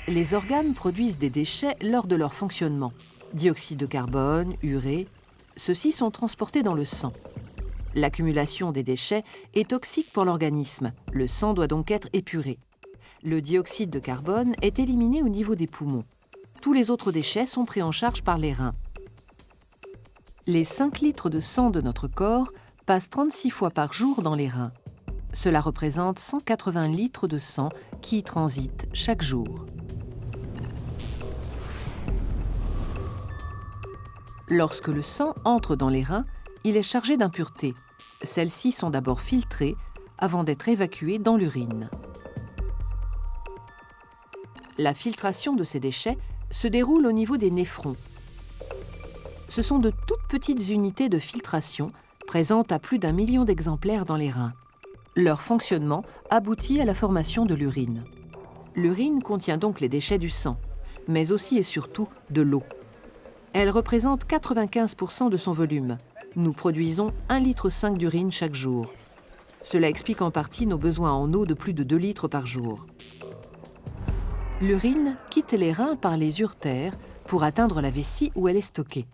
Les organes produisent des déchets lors de leur fonctionnement. Dioxyde de carbone, urée, ceux-ci sont transportés dans le sang. L'accumulation des déchets est toxique pour l'organisme. Le sang doit donc être épuré. Le dioxyde de carbone est éliminé au niveau des poumons. Tous les autres déchets sont pris en charge par les reins. Les 5 litres de sang de notre corps passent 36 fois par jour dans les reins. Cela représente 180 litres de sang qui y transitent chaque jour. Lorsque le sang entre dans les reins, il est chargé d'impuretés. Celles-ci sont d'abord filtrées avant d'être évacuées dans l'urine. La filtration de ces déchets se déroule au niveau des néphrons. Ce sont de toutes petites unités de filtration présentes à plus d'1 million d'exemplaires dans les reins. Leur fonctionnement aboutit à la formation de l'urine. L'urine contient donc les déchets du sang, mais aussi et surtout de l'eau. Elle représente 95% de son volume. Nous produisons 1,5 litre d'urine chaque jour. Cela explique en partie nos besoins en eau de plus de 2 litres par jour. L'urine quitte les reins par les uretères pour atteindre la vessie où elle est stockée.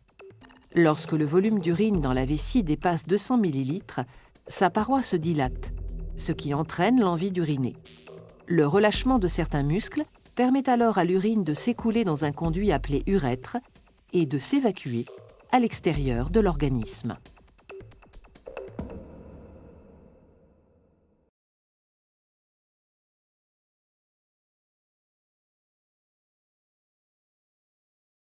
Lorsque le volume d'urine dans la vessie dépasse 200 ml, sa paroi se dilate, ce qui entraîne l'envie d'uriner. Le relâchement de certains muscles permet alors à l'urine de s'écouler dans un conduit appelé urètre et de s'évacuer à l'extérieur de l'organisme.